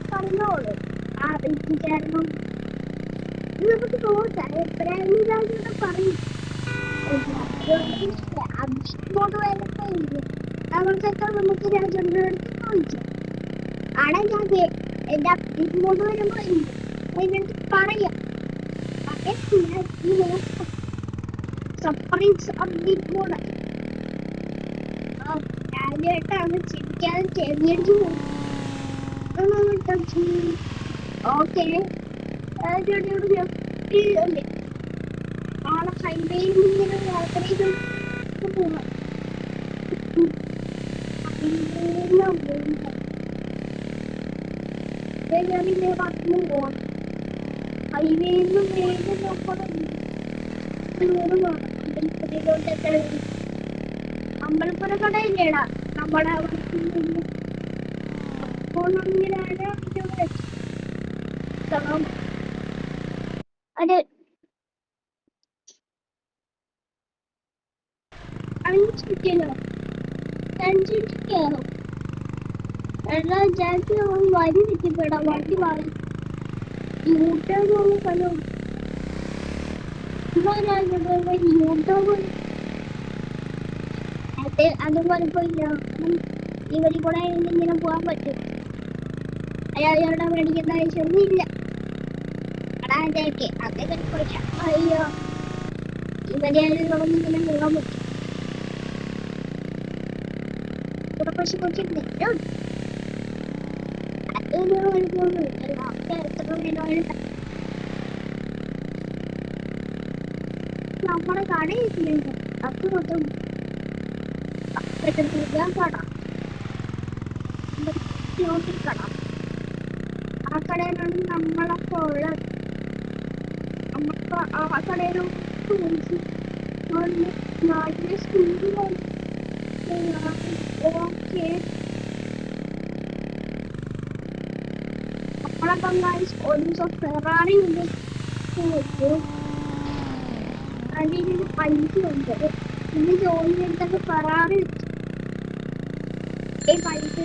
പറഞ്ഞോളൂ ആ കാരണം നമുക്ക് നോക്കാം എപ്പോഴായാലും പറയും അങ്ങോട്ട് വരുമ്പോ അവർക്കൊക്കെ നമുക്ക് രാജന്റെ അടുത്ത് ചോദിച്ചു ആടെ ഞാൻ എന്റെ ഇങ്ങോട്ട് വരുമ്പോ അതിന്റെ അടുത്ത് പറയാം സർപ്രൈസ് അപ്ഡേറ്റ് കൂടെ ഞാനായിട്ടാണ് ചിരിക്കാതെ ചെറിയടിച്ചു പോകും ഓക്കെ ആളെ ഹൈവേയിൽ ഇങ്ങനെ യാത്ര ചെയ്ത് പോവാം ഞാനിങ്ങനെ പറഞ്ഞു പോവാം ഹൈവേയിൽ നിന്ന് വേഗം നോക്കണം അമ്പലപ്പുര കടയില്ലേടാ നമ്മുടെ അത് 5 കിട്ടിയല്ലോ 5 കിട്ടിയാലോ എല്ലാ ജാതി വരി കിട്ടിപ്പോടാ വണ്ടി മാറി യൂട്യൂബ് ഹലോ യൂട്യൂബ് അത് കുഴപ്പമില്ല ഇവരിൽ കൂടെ ഇങ്ങനെ പോകാൻ പറ്റും അയാളുടെ മേടിക്കേണ്ട ആവശ്യമൊന്നുമില്ല എടാ അതൊക്കെ അത് കുഴപ്പമില്ല അയ്യോ ഇവരെയാലും ഇങ്ങനെ പോകാൻ പറ്റും ഇവിടെ പക്ഷെ കുറച്ച് നെറ്റുണ്ട് അതൊന്നും കുഴപ്പമൊന്നുമില്ല എത്ര വേണമെങ്കിലും നമ്മുടെ കടയില്ല അത് മൊത്തം കട കട ആ കടയിലാണ് നമ്മളൊക്കെ ഉള്ളത് നമുക്ക് ആ കടയിലോട്ട് നാട്ടിലെ സ്കൂളിൽ ഓക്കെ നമ്മളപ്പം ഒരു ദിവസം ഫെറാറി ഉണ്ട് അതിന് പൈസ ഉണ്ട് പിന്നെ ജോലി എടുത്തൊക്കെ ഫെറാറി പൈസ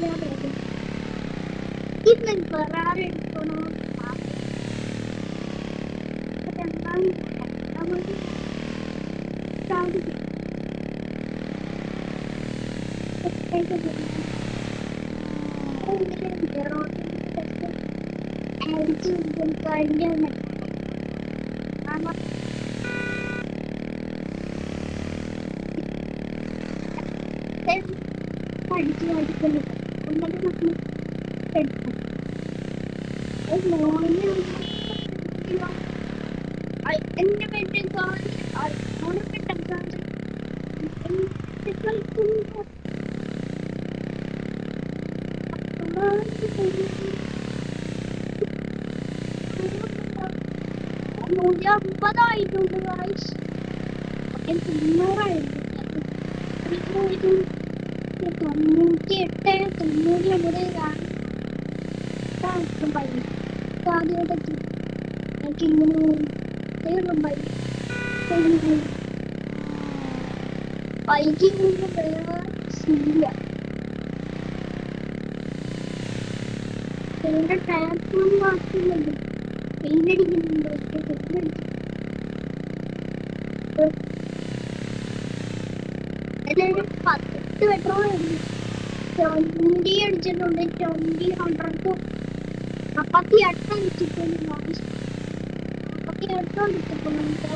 ഇന്ന് ഫെറാറി എടുക്കണോ പഠിച്ചു പഠിക്കുന്നു എന്റെ വീട്ടിൽ ായിട്ടുണ്ട് 98 ബൈക്കിംഗ് ശരിയ എന്റെ ടാപ്പും മാറ്റുന്നുണ്ട് പെയിന്റടിക്കുന്നുണ്ട് ഒരു 10 പെട്രോൾ ട്വന്റി അടിച്ചിട്ടുണ്ട് 100 48 അടിച്ചിട്ടുണ്ട് 48 അടിച്ചിട്ടുണ്ട്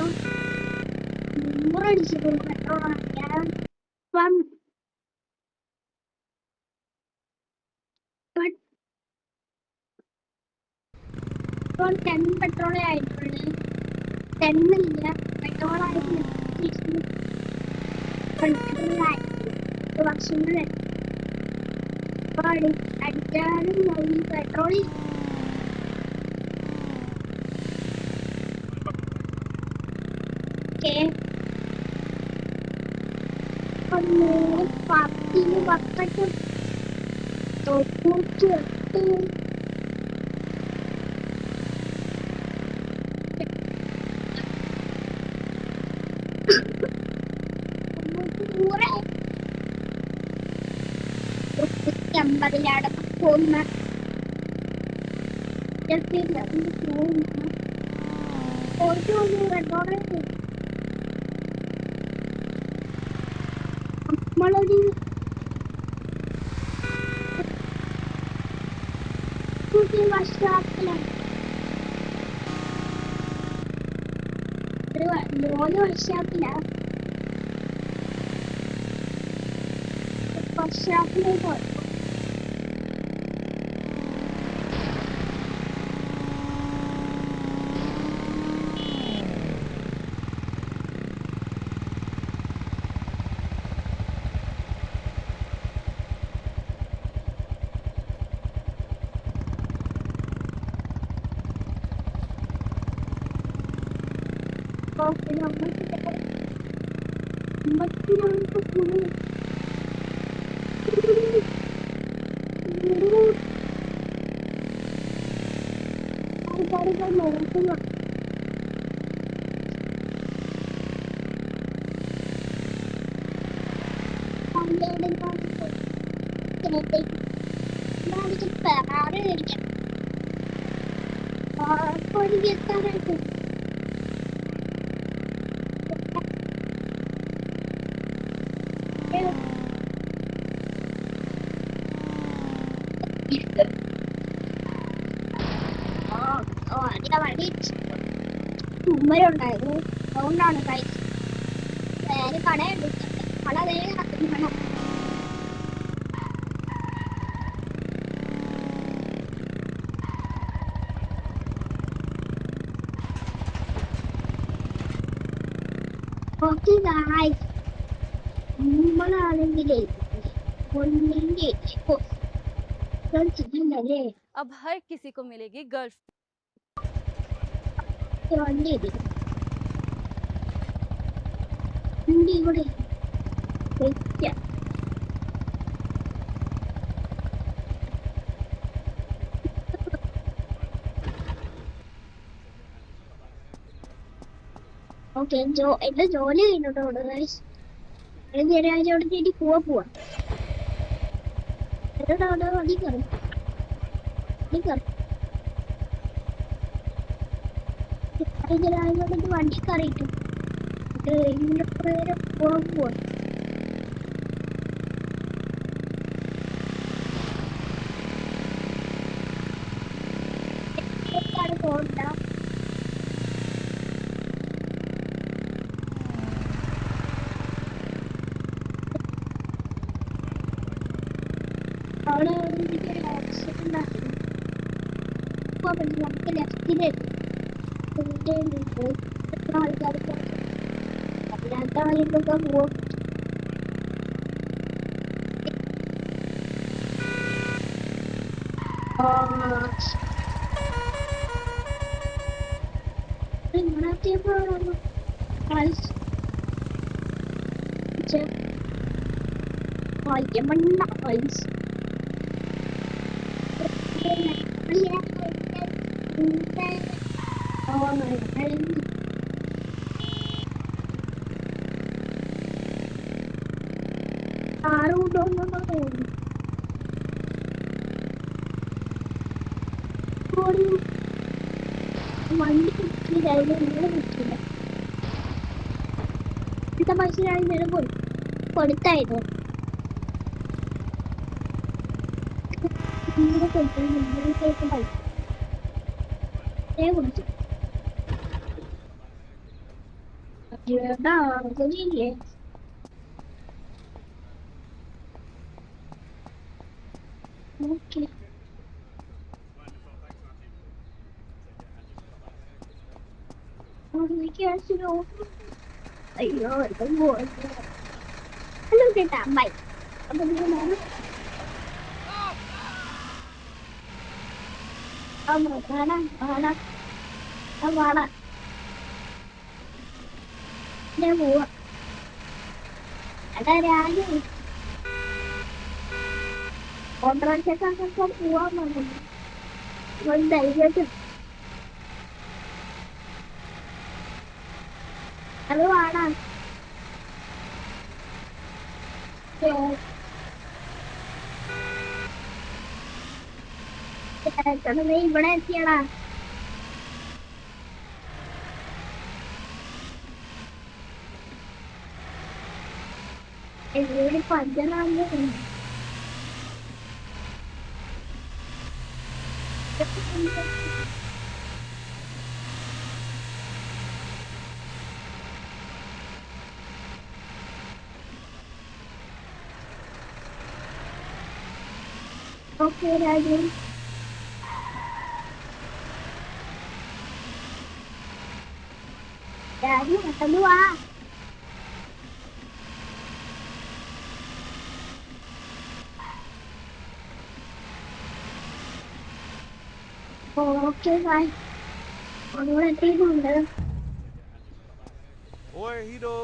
100 അടിച്ചിട്ടുണ്ട് പെട്രോളാണ് ഞാൻ ഇപ്പം 10 പെട്രോളേ ആയിട്ടുള്ളൂ 10 ഇല്ല പെട്രോളായിട്ട് വർഷങ്ങളായി വർഷങ്ങളായി അടിച്ചാലും പെട്രോൾ പത്തിന് പത്തൊക്കെ 98 150 പോകുന്ന നമ്മളൊരു പുതിയ വർഷത്തിലാണ് ഒരു 3 വർഷത്തിലേക്ക് പോയി. നോക്കുന്നു പെറാറ് മേടിക്കാം. ഒരു എത്താനായിട്ട് അതിന്റെ വഴി ഉമ്മരുണ്ടായിരുന്നു. അതുകൊണ്ടാണ് പൈസ വേറെ കടയുണ്ട്. കട വേറെ കട നമ്മളാണെങ്കിലേ ഒന്നിന്റെ ചിഹ്നല്ലേ अब हर किसी को मिलेगी गर्ल्स വണ്ടി വണ്ടി ഇവിടെ വെക്കാം. ഓക്കെ എന്റെ ജോലി കഴിഞ്ഞോട്ടോ നേരെ അവിടെ ചേട്ടി പോവാ അവിടെ വണ്ടി കയറും വണ്ടി കയറിയിട്ടു ഇവിടെ നേരെ പോവാ. പോകണ്ട അവിടെ ആക്സിഡന്റ് ആക്കി നമുക്ക് ലെഫ്റ്റിലേക്ക് ആൾക്കാർ അല്ലാത്ത വഴിക്കൊക്കെ പോവും. ഇങ്ങനത്തെപ്പോഴാണ് ആറുകൊണ്ടൊന്നും തോന്നുന്നു. വണ്ടി കിട്ടിയില്ല കിട്ടില്ല. ഇത്ത പൈസ ഞാൻ ഇന്നലെ കൊടുത്തായിരുന്നു. പൈസ കുടിച്ചു ഇല്ലേ ഓക്കെ. അയ്യോ ഹലോ കേട്ടാ ബൈ. അപ്പൊ വേണം വേണം വേണം ഞാൻ പോവാ എടാ രാജു ഓട്ടോറിക്ഷക്കാർക്ക് പോവാൻ പറഞ്ഞു ധൈര്യത്തിൽ അത് വേണം നീ ഇവിടെ എത്തിയടാ ഇവിടെ പഞ്ചറാണ് ഓക്കെ രാജു രാജു പെട്ടെന്ന് വാ ഓക്കെ ബായ് ഒന്നുകൂടെ എത്തിയിട്ടുണ്ട് Oi, Hiro!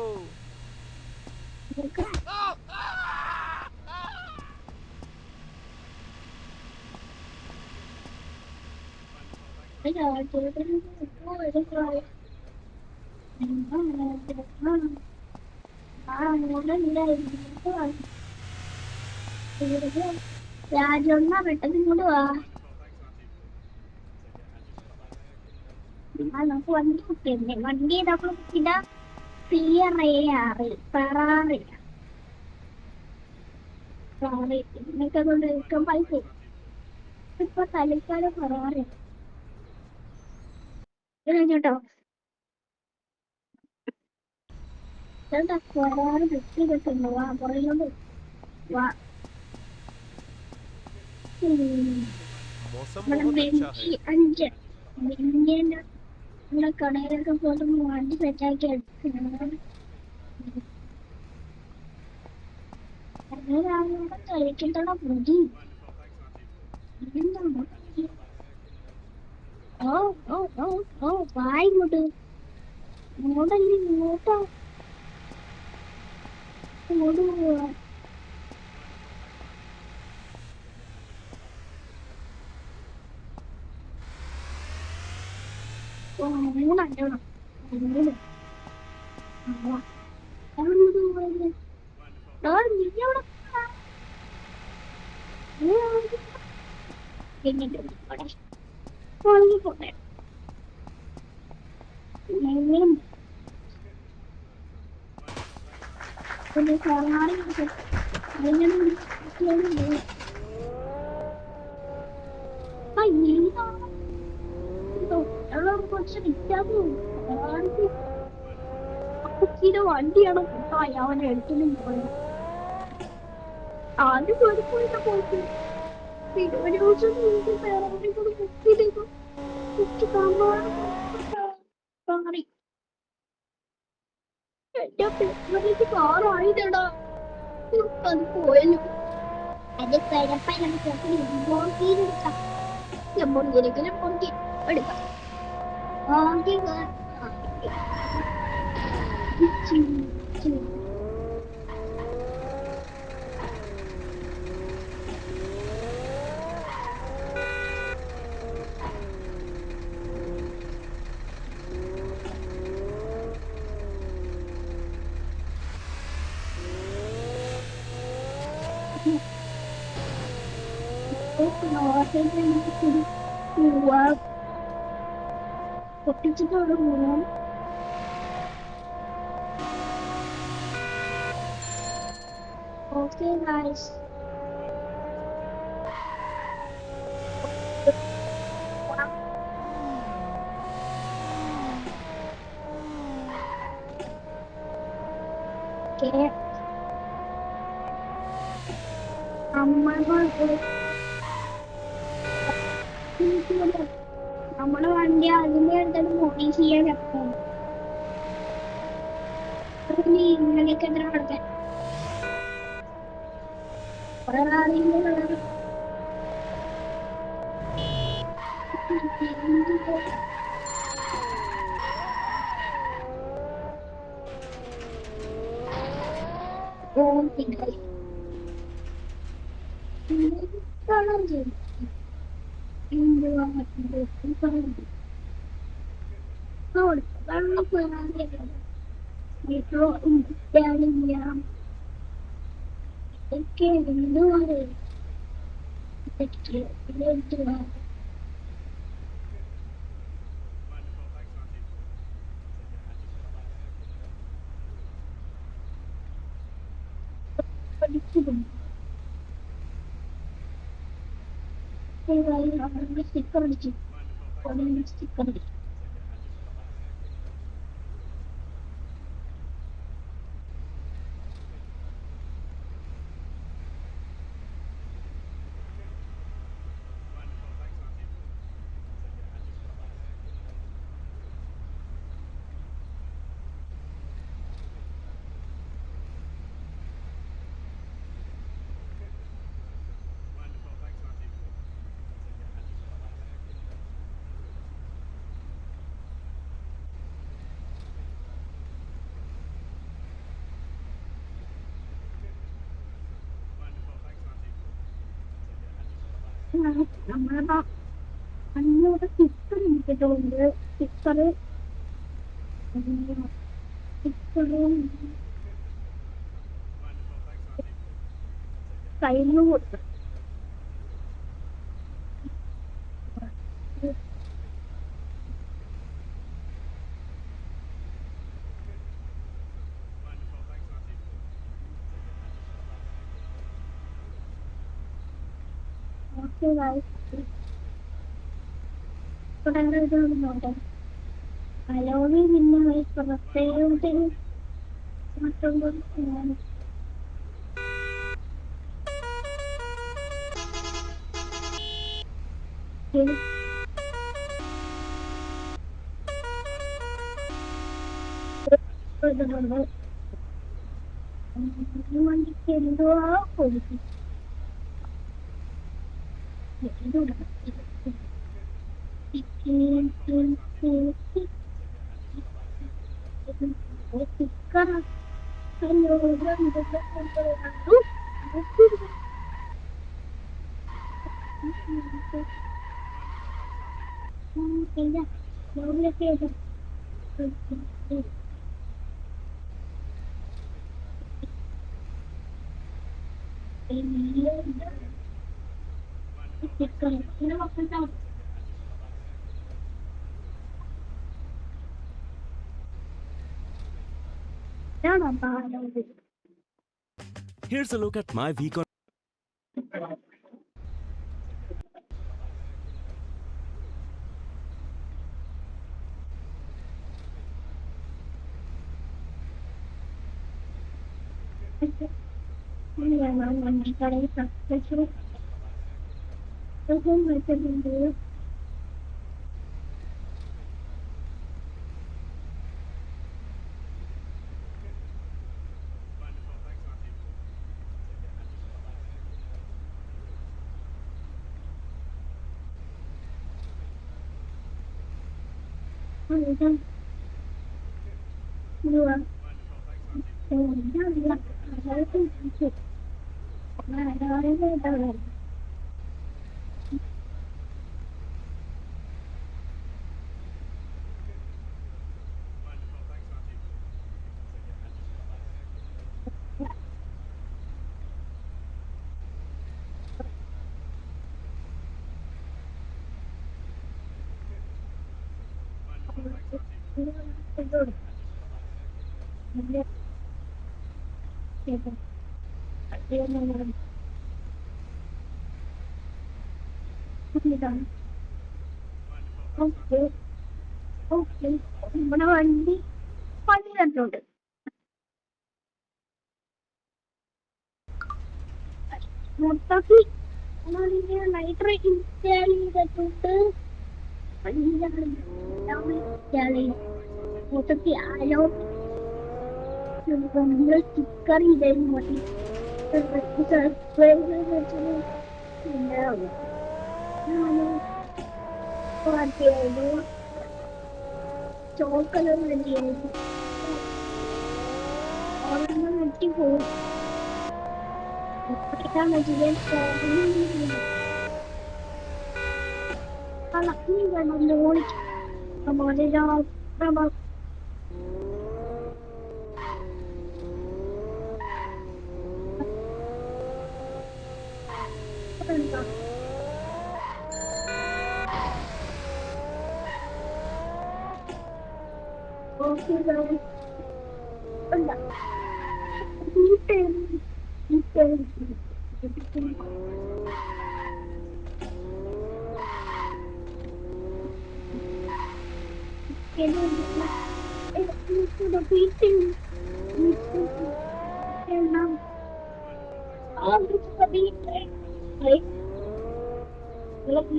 രാജൊന്ന പെട്ടെന്ന് ഇങ്ങോട്ട് വാ നമുക്ക് വണ്ടി കുത്തിയല്ലേ വണ്ടി നമ്മൾ കുത്തിയിട്ട ഫെറാറി നിങ്ങൾക്ക് അതുകൊണ്ട് എടുക്കാൻ പൈസ ഇപ്പൊ തലിക്കാലം ഫെറാറി കേട്ടോ എന്താ ഫെറാറി ബുക്ക് ചെയ്തിട്ടുണ്ട് വാ പറയുന്നത് വാ मौसम നമ്മുടെ बहुत अच्छा है 5 മില്യന്റെ നമ്മുടെ കടയിലൊക്കെ പോയിട്ട് വണ്ടി സെറ്റാക്കി എടുക്കണം അങ്ങനെയാകുമ്പോ കഴിക്കട്ടണ പൊടി എന്താണ് ഓ ഓ ഓ ഓ വായി ഇങ്ങോട്ട് ഇങ്ങോട്ടല്ലേ ഇങ്ങോട്ടാ ഇങ്ങോട്ട് പോവാ ഓ മൂന്നല്ലോ മൂന്ന് അങ്ങോട്ട് പോയത് നീ എവിടെ എന്നിട്ട് പോട്ടെ പോട്ടെ പിന്നെ ഫെറാറി കുറച്ച് വിറ്റാകും വണ്ടിയാണ് കുട്ടായി അവനെ എടുത്തിട്ടും പോയത് ആദ്യം കുഴപ്പമില്ല പോയിട്ട് പിന്നെ ഒരു ദിവസം വീണ്ടും ഫെറാറി കൂടെ കുത്തിയിട്ടേക്കും കുത്തി മാറി എന്റെ പേപ്പറിലേക്ക് കാറായില്ലടാ അത് പോയല്ലോ അത് കിടപ്പായി നമുക്ക് ലംബോർഗിനിയെടുക്കാം ലംബോർഗിനിക്ക് ലംബോർഗിനി എടുക്കാം ആദ്യം പൊട്ടിച്ചിട്ടോട് പോവാം ഓക്കെ ഗൈസ് നമ്മുടെ വണ്ടി അതിന്റെ അടുത്ത് മോഡീഫ് ചെയ്യാൻ ഇങ്ങനെയൊക്കെ എത്ര കൊടുക്കാൻ Oh, tinggal kalau jadi ini banget itu kalau kalau kurang itu dari yang kecil dulu kecil itu itu tinggal yang stiker di situ kalau stiker നമ്മളെ അഞ്ഞൂറ് സ്റ്റിക്കർ എടുത്തിട്ടുണ്ട് സ്റ്റിക്കറ് സ്റ്റിക്കറ് കയ്യിൽ കൊടുത്തു തുടങ്ങുന്നുണ്ട് അലോവി പിന്നെ പുറത്തേക്ക് മറ്റുള്ള ഇതുകൊണ്ട് വണ്ടിക്ക് എന്തോ കൊടുക്കും Here's a look at my week on. നമ്മുടെ വണ്ടി പണി കണ്ടുണ്ട് മൊത്തത്തിൽ നൈട്രോ ഇൻസ്റ്റാൾ ചെയ്തിട്ടുണ്ട് മൊത്തത്തിൽ ആരോ നമ്മള് സ്റ്റിക്കർ ഇതായിരുന്നു മതി മതിയായിരുന്നു. ചോക്കലർ മതിയായിരുന്നു. ഒരെണ്ണം വെട്ടിപ്പോയി. ഇതാണ് ചെയ്യാൻ പോകുന്നത്. മോളിക്ക്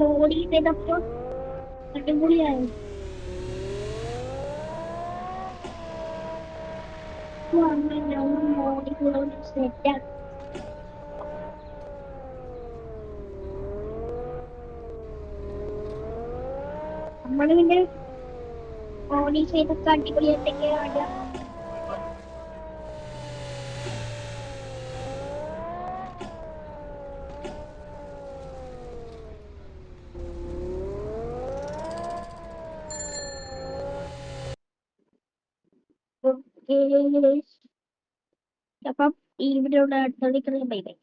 മോഡി ചെയ്തപ്പോ അടിപൊളിയായി. മോഡി സെറ്റാണ്. നമ്മള് പിന്നെ മോഡി ചെയ്തൊക്കെ അടിപൊളിയായിട്ടൊക്കെയാണ്. ഓക്കെ അപ്പം ഈ വീഡിയോയുടെ അടുത്ത ബൈ ബൈ.